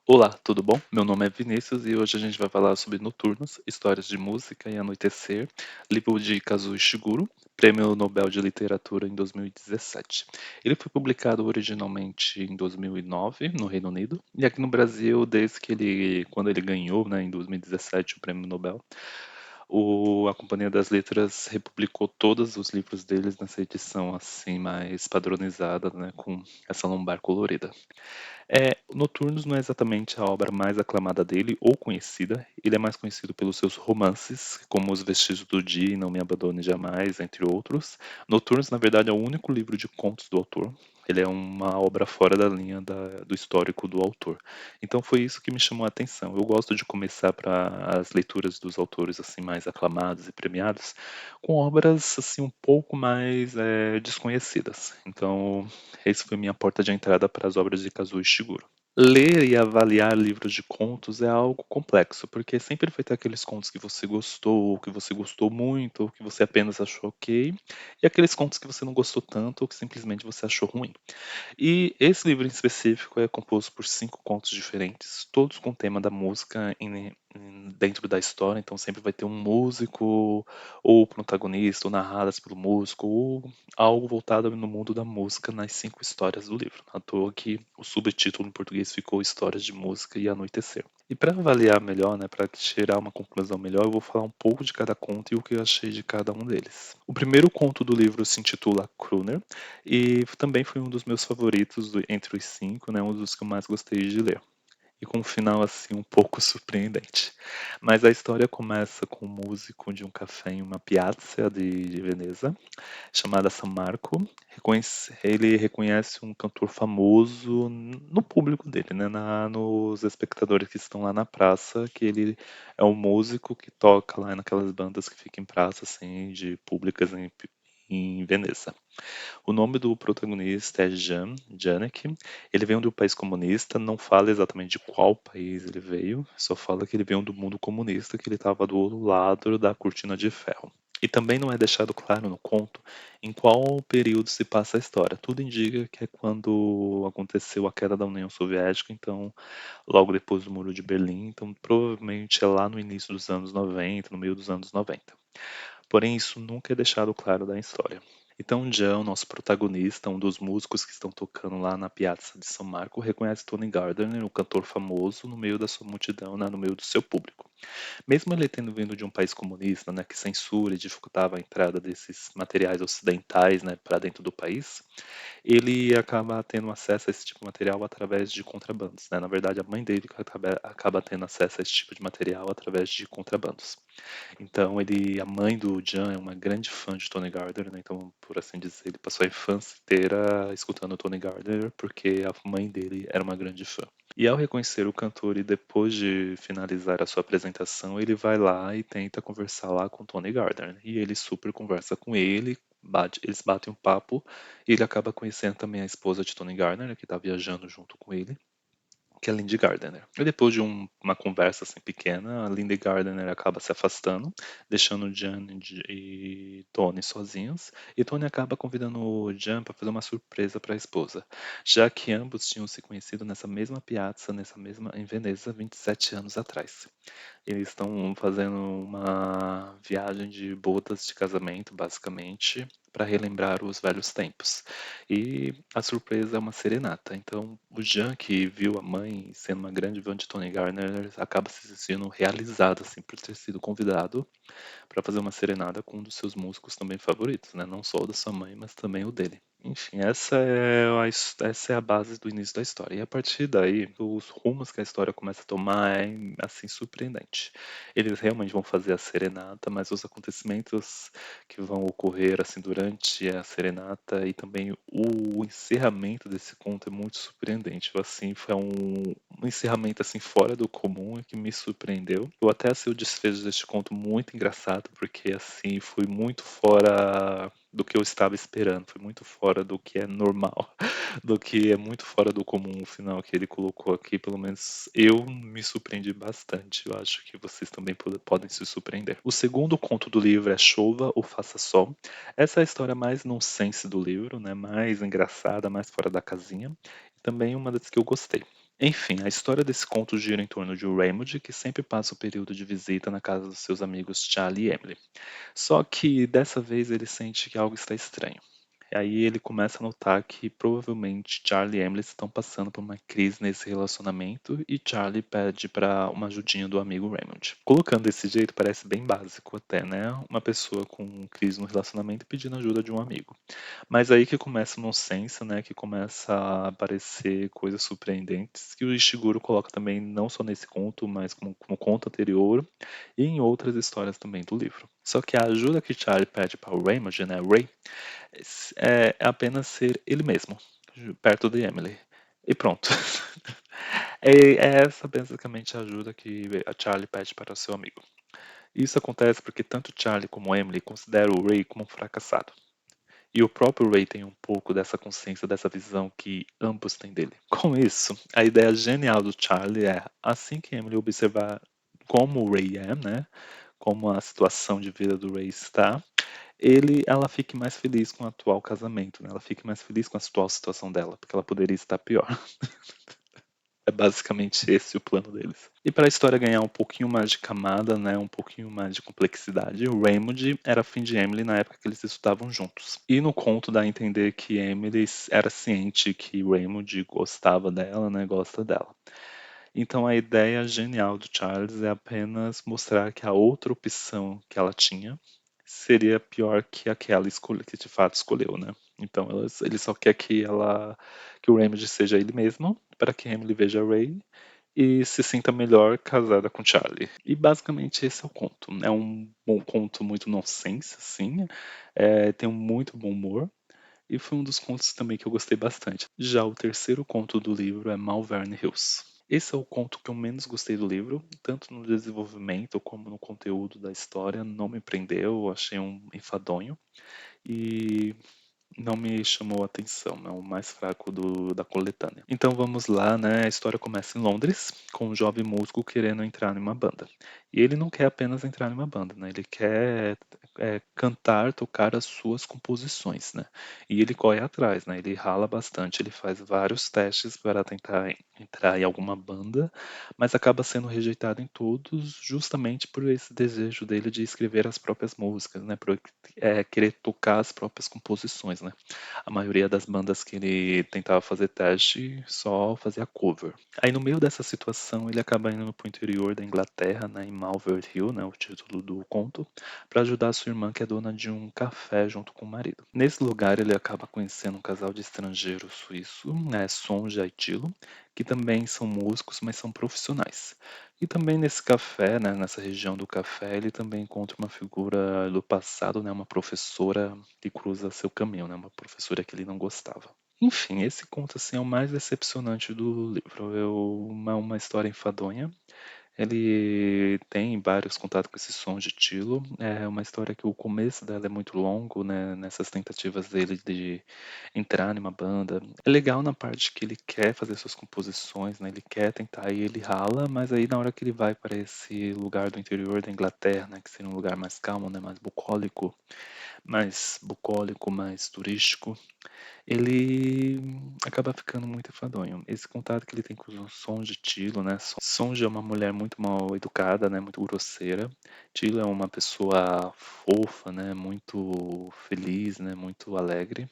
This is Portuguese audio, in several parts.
Olá, tudo bom? Meu nome é Vinícius e hoje a gente vai falar sobre Noturnos, Histórias de Música e Anoitecer, livro de Kazuo Ishiguro, Prêmio Nobel de Literatura em 2017. Ele foi publicado originalmente em 2009 no Reino Unido e aqui no Brasil desde quando ele ganhou, né, em 2017 o Prêmio Nobel. A Companhia das Letras republicou todos os livros deles nessa edição assim mais padronizada, né, com essa lombar colorida. Noturnos não é exatamente a obra mais aclamada dele ou conhecida. Ele é mais conhecido pelos seus romances, como Os Vestígios do Dia e Não Me Abandone Jamais, entre outros. Noturnos, na verdade, é o único livro de contos do autor. Ele é uma obra fora da linha do histórico do autor. Então foi isso que me chamou a atenção. Eu gosto de começar para as leituras dos autores assim mais aclamados e premiados com obras assim um pouco mais desconhecidas. Então esse foi minha porta de entrada para as obras de Kazuo Ishiguro. Ler e avaliar livros de contos é algo complexo, porque sempre vai ter aqueles contos que você gostou, ou que você gostou muito, ou que você apenas achou ok, e aqueles contos que você não gostou tanto, ou que simplesmente você achou ruim. E esse livro em específico é composto por 5 contos diferentes, todos com o tema da música dentro da história, então sempre vai ter um músico, ou protagonista, ou narradas pelo músico, ou algo voltado no mundo da música nas 5 histórias do livro. À toa que o subtítulo em português ficou Histórias de Música e Anoitecer. E para avaliar melhor, né, para tirar uma conclusão melhor, eu vou falar um pouco de cada conto e o que eu achei de cada um deles. O primeiro conto do livro se intitula Kruner, e também foi um dos meus favoritos entre os 5, né, um dos que eu mais gostei de ler. E com um final assim um pouco surpreendente. Mas a história começa com um músico de um café em uma piazza de Veneza, chamada San Marco. Ele reconhece um cantor famoso no público dele, né, nos espectadores que estão lá na praça, que ele é um músico que toca lá naquelas bandas que ficam em praça assim, de públicas em Veneza. O nome do protagonista é Janek. Ele veio de um país comunista, não fala exatamente de qual país ele veio, só fala que ele veio do mundo comunista, que ele estava do outro lado da cortina de ferro. E também não é deixado claro no conto em qual período se passa a história. Tudo indica que é quando aconteceu a queda da União Soviética, então logo depois do Muro de Berlim, então provavelmente é lá no início dos anos 90, no meio dos anos 90. Porém, isso nunca é deixado claro da história. Então, John, nosso protagonista, um dos músicos que estão tocando lá na Piazza de São Marco, reconhece Tony Gardner, um cantor famoso, no meio da sua multidão, né, no meio do seu público. Mesmo ele tendo vindo de um país comunista, né, que censura e dificultava a entrada desses materiais ocidentais, né, para dentro do país, ele acaba tendo acesso a esse tipo de material através de contrabandos, né? Na verdade, a mãe dele que acaba tendo acesso a esse tipo de material através de contrabandos. Então, a mãe do Jan é uma grande fã de Tony Gardner, né? Então, por assim dizer, ele passou a infância inteira escutando Tony Gardner porque a mãe dele era uma grande fã. E ao reconhecer o cantor e depois de finalizar a sua apresentação, ele vai lá e tenta conversar lá com Tony Gardner. E ele super conversa com ele, eles batem um papo e ele acaba conhecendo também a esposa de Tony Gardner, né, que está viajando junto com ele, que é a Lindy Gardner. E depois de uma conversa assim pequena, a Lindy Gardner acaba se afastando, deixando o Jan e Tony sozinhos, e Tony acaba convidando o Jan para fazer uma surpresa para a esposa, já que ambos tinham se conhecido nessa mesma piazza, em Veneza, 27 anos atrás. Eles estão fazendo uma viagem de bodas de casamento, basicamente, para relembrar os velhos tempos. E a surpresa é uma serenata. Então, o Jean, que viu a mãe sendo uma grande fã de Tony Garner, acaba se sentindo realizado assim, por ter sido convidado para fazer uma serenata com um dos seus músicos também favoritos, né? Não só o da sua mãe, mas também o dele. Enfim, essa é a base do início da história. E a partir daí, os rumos que a história começa a tomar é assim surpreendente. Eles realmente vão fazer a serenata, mas os acontecimentos que vão ocorrer assim durante a serenata e também o encerramento desse conto é muito surpreendente. Assim, foi um encerramento assim fora do comum e que me surpreendeu. Eu até achei o desfecho deste conto muito engraçado, porque assim foi muito fora do que eu estava esperando, foi muito fora do que é normal, do que é muito fora do comum o final que ele colocou aqui, pelo menos eu me surpreendi bastante. Eu acho que vocês também podem se surpreender. O segundo conto do livro é Chova ou Faça Sol. Essa é a história mais nonsense do livro, né? Mais engraçada, mais fora da casinha. Também uma das que eu gostei. Enfim, a história desse conto gira em torno de Raymond, que sempre passa o período de visita na casa dos seus amigos Charlie e Emily. Só que dessa vez ele sente que algo está estranho. E aí ele começa a notar que provavelmente Charlie e Emily estão passando por uma crise nesse relacionamento e Charlie pede para uma ajudinha do amigo Raymond. Colocando desse jeito parece bem básico até, né? Uma pessoa com crise no relacionamento pedindo ajuda de um amigo. Mas aí que começa o nonsense, né? Que começa a aparecer coisas surpreendentes que o Ishiguro coloca também não só nesse conto, mas como conto anterior e em outras histórias também do livro. Só que a ajuda que Charlie pede para o Raymond, né, Ray, é apenas ser ele mesmo, perto de Emily. E pronto. É essa basicamente a ajuda que a Charlie pede para o seu amigo. Isso acontece porque tanto Charlie como Emily consideram o Ray como um fracassado. E o próprio Ray tem um pouco dessa consciência, dessa visão que ambos têm dele. Com isso, a ideia genial do Charlie é, assim que Emily observar como o Ray é, né, como a situação de vida do Ray está, ela fique mais feliz com o atual casamento, né? Ela fique mais feliz com a atual situação dela, porque ela poderia estar pior. É basicamente esse o plano deles. E para a história ganhar um pouquinho mais de camada, né, um pouquinho mais de complexidade, o Raymond era fim de Emily na época que eles estudavam juntos. E no conto dá a entender que Emily era ciente que Raymond gostava dela, né, gosta dela. Então a ideia genial do Charles é apenas mostrar que a outra opção que ela tinha seria pior que aquela que de fato escolheu, né? Então ele só quer que o Raymond seja ele mesmo, para que Emily veja Ray e se sinta melhor casada com Charlie. E basicamente esse é o conto. É um bom conto muito nonsense, assim, tem um muito bom humor. E foi um dos contos também que eu gostei bastante. Já o terceiro conto do livro é Malvern Hills. Esse é o conto que eu menos gostei do livro, tanto no desenvolvimento como no conteúdo da história. Não me prendeu, achei um enfadonho e não me chamou a atenção, é o mais fraco da coletânea. Então vamos lá, né? A história começa em Londres, com um jovem músico querendo entrar em uma banda. E ele não quer apenas entrar em uma banda, né? Ele quer cantar, tocar as suas composições, né? E ele corre atrás, né? Ele rala bastante, ele faz vários testes para tentar entrar em alguma banda, mas acaba sendo rejeitado em todos, justamente por esse desejo dele de escrever as próprias músicas, né? Por querer tocar as próprias composições, né? A maioria das bandas que ele tentava fazer teste só fazia cover. Aí no meio dessa situação ele acaba indo para o interior da Inglaterra, né, em Malvern Hill, né, o título do conto, para ajudar a sua irmã que é dona de um café junto com o marido. Nesse lugar ele acaba conhecendo um casal de estrangeiros suíço, né, Sonja e Tilo, que também são músicos, mas são profissionais. E também nesse café, né, nessa região do café, ele também encontra uma figura do passado, né, uma professora que cruza seu caminho, né, uma professora que ele não gostava. Enfim, esse conto assim, é o mais decepcionante do livro. É uma história enfadonha. Ele tem vários contatos com esse som de Tilo. É uma história que o começo dela é muito longo, né? Nessas tentativas dele de entrar numa banda. É legal na parte que ele quer fazer suas composições, né? Ele quer tentar e ele rala, mas aí na hora que ele vai para esse lugar do interior da Inglaterra, né? Que seria um lugar mais calmo, né? Mais bucólico, mais turístico, ele acaba ficando muito enfadonho. Esse contato que ele tem com os sons de Tilo, né? Sonja é uma mulher muito mal educada, né? Muito grosseira. Tilo é uma pessoa fofa, né? Muito feliz, né? Muito alegre,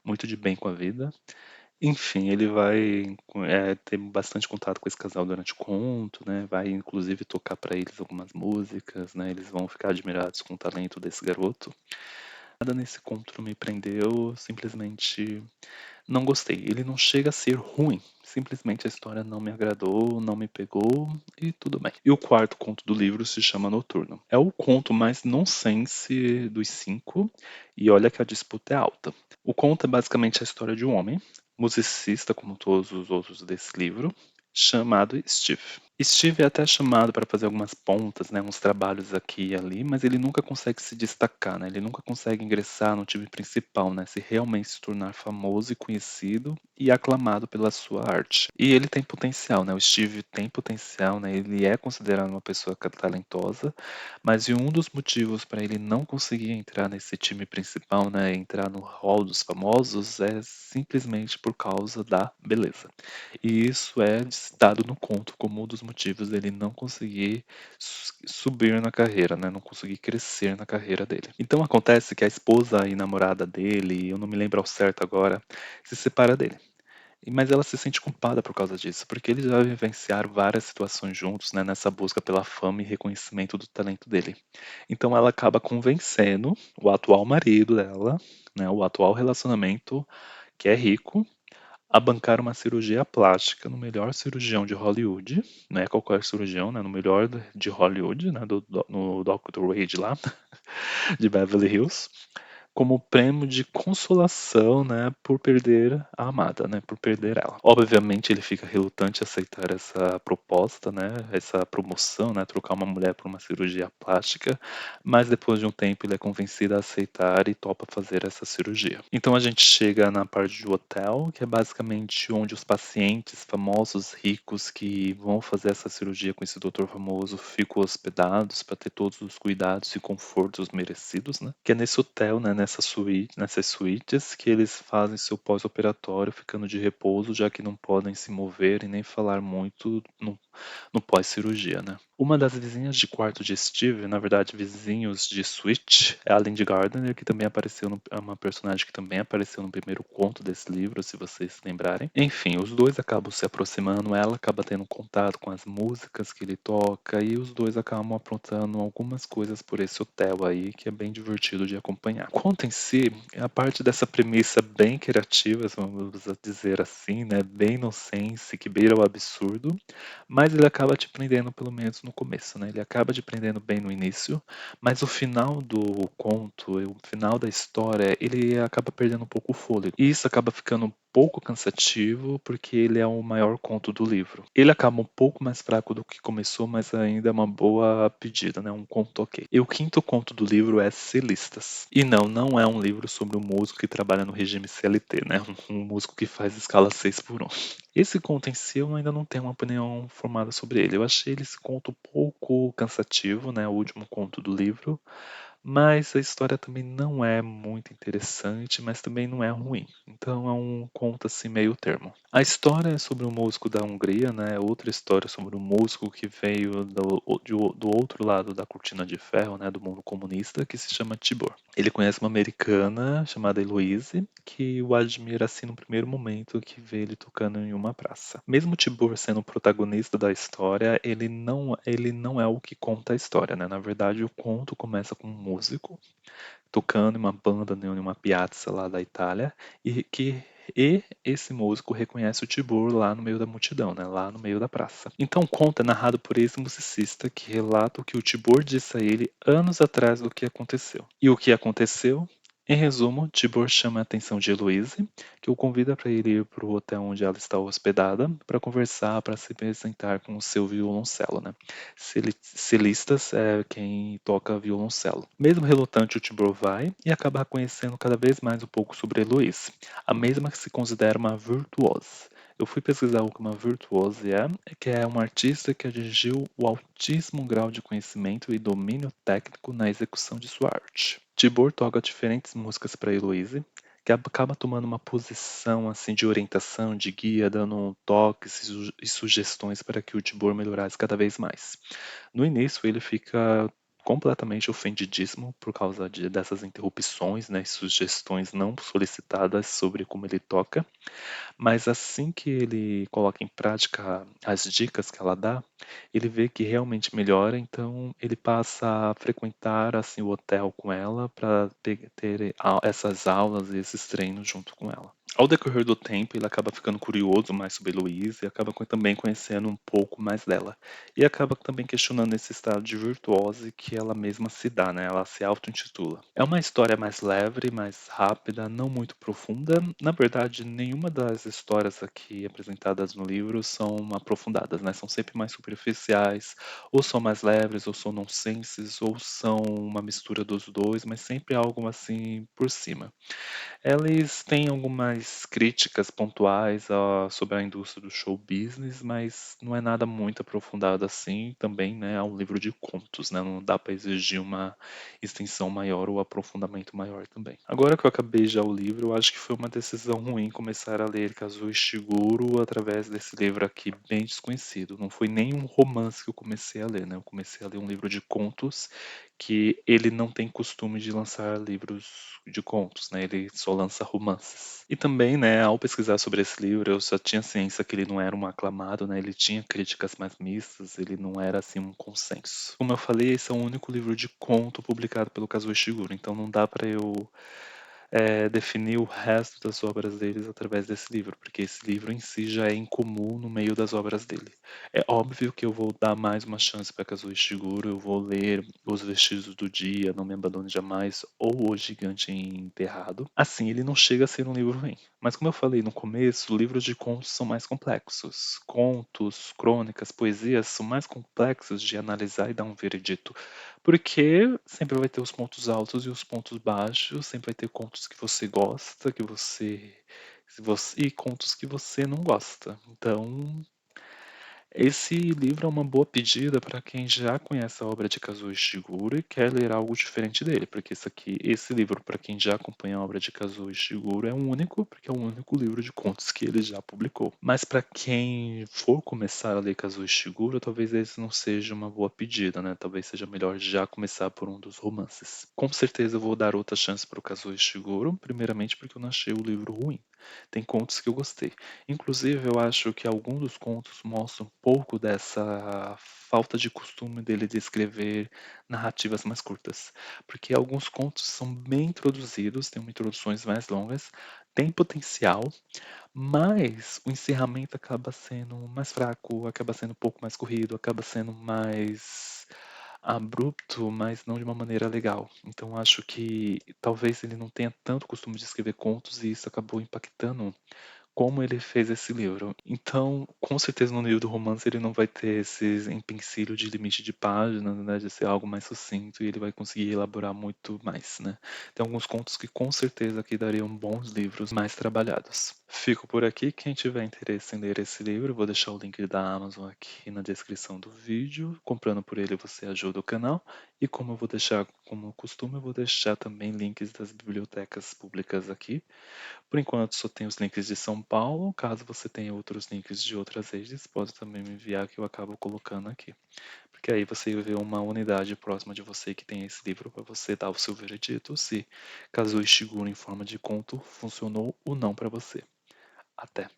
muito de bem com a vida. Enfim, ele vai ter bastante contato com esse casal durante o conto, né? Vai inclusive tocar para eles algumas músicas, né? Eles vão ficar admirados com o talento desse garoto. Nada nesse conto me prendeu, simplesmente não gostei. Ele não chega a ser ruim, simplesmente a história não me agradou, não me pegou e tudo bem. E o quarto conto do livro se chama Noturno. É o conto mais nonsense dos cinco e olha que a disputa é alta. O conto é basicamente a história de um homem, musicista como todos os outros desse livro, chamado Steve. Steve é até chamado para fazer algumas pontas, né, uns trabalhos aqui e ali, mas ele nunca consegue se destacar, né, ele nunca consegue ingressar no time principal, né, se realmente se tornar famoso e conhecido e aclamado pela sua arte. E ele tem potencial, né, o Steve tem potencial, né, ele é considerado uma pessoa talentosa, mas um dos motivos para ele não conseguir entrar nesse time principal, né, entrar no hall dos famosos, é simplesmente por causa da beleza. E isso é dado no conto como um dos motivos dele não conseguir subir na carreira, né? Não conseguir crescer na carreira dele. Então acontece que a esposa e namorada dele, eu não me lembro ao certo agora, se separa dele. Mas ela se sente culpada por causa disso, porque eles já vivenciaram várias situações juntos, né, nessa busca pela fama e reconhecimento do talento dele. Então ela acaba convencendo o atual marido dela, né, o atual relacionamento, que é rico, a bancar uma cirurgia plástica no melhor cirurgião de Hollywood, não é qualquer cirurgião, né, no melhor de Hollywood, né, no Dr. Wade lá, de Beverly Hills, como prêmio de consolação, né, por perder a amada, né, por perder ela. Obviamente ele fica relutante a aceitar essa proposta, né, essa promoção, né, trocar uma mulher por uma cirurgia plástica, mas depois de um tempo ele é convencido a aceitar e topa fazer essa cirurgia. Então a gente chega na parte do hotel, que é basicamente onde os pacientes famosos, ricos que vão fazer essa cirurgia com esse doutor famoso ficam hospedados para ter todos os cuidados e confortos merecidos, né? Que é nesse hotel, né, nessas suítes que eles fazem seu pós-operatório, ficando de repouso, já que não podem se mover e nem falar muito no pós-cirurgia, né? Uma das vizinhas de quarto de Steve, na verdade, vizinhos de suíte, é a Lindy Gardner, que também apareceu é uma personagem que também apareceu no primeiro conto desse livro, se vocês se lembrarem. Enfim, os dois acabam se aproximando, ela acaba tendo contato com as músicas que ele toca e os dois acabam aprontando algumas coisas por esse hotel aí, que é bem divertido de acompanhar. O conto em si, a parte dessa premissa bem criativa, vamos dizer assim, né, bem inocente, que beira o absurdo, mas ele acaba te prendendo pelo menos no começo, né? Ele acaba te prendendo bem no início, mas o final do conto, o final da história, ele acaba perdendo um pouco o fôlego. E isso acaba ficando um pouco cansativo, porque ele é o maior conto do livro. Ele acaba um pouco mais fraco do que começou, mas ainda é uma boa pedida, né? Um conto ok. E o quinto conto do livro é Celistas. E não, não é um livro sobre um músico que trabalha no regime CLT, né? Um músico que faz escala 6 por 1. Esse conto em si eu ainda não tenho uma opinião formada sobre ele. Eu achei esse conto um pouco cansativo, né? O último conto do livro. Mas a história também não é muito interessante, mas também não é ruim. Então é um conto assim meio termo. A história é sobre um músico da Hungria, né? Outra história sobre um músico que veio do outro lado da cortina de ferro, né? Do mundo comunista, que se chama Tibor. Ele conhece uma americana chamada Heloise, que o admira assim no primeiro momento que vê ele tocando em uma praça. Mesmo Tibor sendo o protagonista da história, ele não é o que conta a história, né? Na verdade, o conto começa com um músico tocando em uma banda em uma piazza lá da Itália e esse músico reconhece o Tibor lá no meio da multidão, né, lá no meio da praça. Então o conto é narrado por esse musicista que relata o que o Tibor disse a ele anos atrás do que aconteceu. E o que aconteceu? Em resumo, Tibor chama a atenção de Heloise, que o convida para ele ir para o hotel onde ela está hospedada para conversar, para se apresentar com o seu violoncelo, né? Celistas é quem toca violoncelo. Mesmo relutante, o Tibor vai e acaba conhecendo cada vez mais um pouco sobre Heloise, a mesma que se considera uma virtuosa. Eu fui pesquisar o que uma virtuose é, que é uma artista que atingiu o altíssimo grau de conhecimento e domínio técnico na execução de sua arte. Tibor toca diferentes músicas para Heloise, que acaba tomando uma posição assim de orientação, de guia, dando toques e sugestões para que o Tibor melhorasse cada vez mais. No início ele fica completamente ofendidíssimo por causa dessas interrupções, né, e sugestões não solicitadas sobre como ele toca, mas assim que ele coloca em prática as dicas que ela dá, ele vê que realmente melhora, então ele passa a frequentar assim o hotel com ela para ter essas aulas e esses treinos junto com ela. Ao decorrer do tempo, ele acaba ficando curioso mais sobre Heloísa e acaba também conhecendo um pouco mais dela. E acaba também questionando esse estado de virtuose que ela mesma se dá, né? Ela se auto-intitula. É uma história mais leve, mais rápida, não muito profunda. Na verdade, nenhuma das histórias aqui apresentadas no livro são aprofundadas, né? São sempre mais superficiais, ou são mais leves, ou são nonsenses, ou são uma mistura dos dois, mas sempre algo assim por cima. Eles têm algumas críticas pontuais sobre a indústria do show business, mas não é nada muito aprofundado assim. Também, né, é um livro de contos, né? Não dá para exigir uma extensão maior ou aprofundamento maior também. Agora que eu acabei já o livro, eu acho que foi uma decisão ruim começar a ler Kazuo Ishiguro através desse livro aqui bem desconhecido. Não foi nem um romance que eu comecei a ler, né? Eu comecei a ler um livro de contos que ele não tem costume de lançar livros de contos, né? Ele só lança romances. E também, né, ao pesquisar sobre esse livro, eu só tinha ciência que ele não era um aclamado, né? Ele tinha críticas mais mistas, ele não era assim um consenso. Como eu falei, esse é o único livro de conto publicado pelo Kazuo Ishiguro, então não dá para eu definir o resto das obras deles através desse livro, porque esse livro em si já é incomum no meio das obras dele. É óbvio que eu vou dar mais uma chance para Kazuo Ishiguro, eu vou ler Os Vestidos do Dia, Não Me Abandone Jamais ou O Gigante Enterrado. Assim, ele não chega a ser um livro ruim. Mas como eu falei no começo, livros de contos são mais complexos. Contos, crônicas, poesias são mais complexos de analisar e dar um veredito. Porque sempre vai ter os pontos altos e os pontos baixos, sempre vai ter contos que você gosta, e contos que você não gosta. Então, esse livro é uma boa pedida para quem já conhece a obra de Kazuo Ishiguro e quer ler algo diferente dele, porque esse livro, para quem já acompanha a obra de Kazuo Ishiguro, é um único, porque é o único livro de contos que ele já publicou. Mas para quem for começar a ler Kazuo Ishiguro, talvez esse não seja uma boa pedida, né? Talvez seja melhor já começar por um dos romances. Com certeza eu vou dar outra chance para o Kazuo Ishiguro, primeiramente porque eu não achei o livro ruim. Tem contos que eu gostei. Inclusive, eu acho que alguns dos contos mostram um pouco dessa falta de costume dele de escrever narrativas mais curtas. Porque alguns contos são bem introduzidos, têm introduções mais longas, têm potencial, mas o encerramento acaba sendo mais fraco, acaba sendo um pouco mais corrido, acaba sendo mais abrupto, mas não de uma maneira legal. Então acho que talvez ele não tenha tanto costume de escrever contos e isso acabou impactando como ele fez esse livro. Então, com certeza no livro do romance ele não vai ter esse empecilho de limite de páginas, né, de ser algo mais sucinto e ele vai conseguir elaborar muito mais, né. Tem alguns contos que com certeza aqui dariam bons livros mais trabalhados. Fico por aqui, quem tiver interesse em ler esse livro, eu vou deixar o link da Amazon aqui na descrição do vídeo. Comprando por ele você ajuda o canal e como eu vou deixar como costume, eu vou deixar também links das bibliotecas públicas aqui por enquanto, só tem os links de São Paulo. Caso você tenha outros links de outras redes, pode também me enviar que eu acabo colocando aqui. Porque aí você vê uma unidade próxima de você que tem esse livro para você dar o seu veredito se caso o Ishiguro em forma de conto funcionou ou não para você. Até!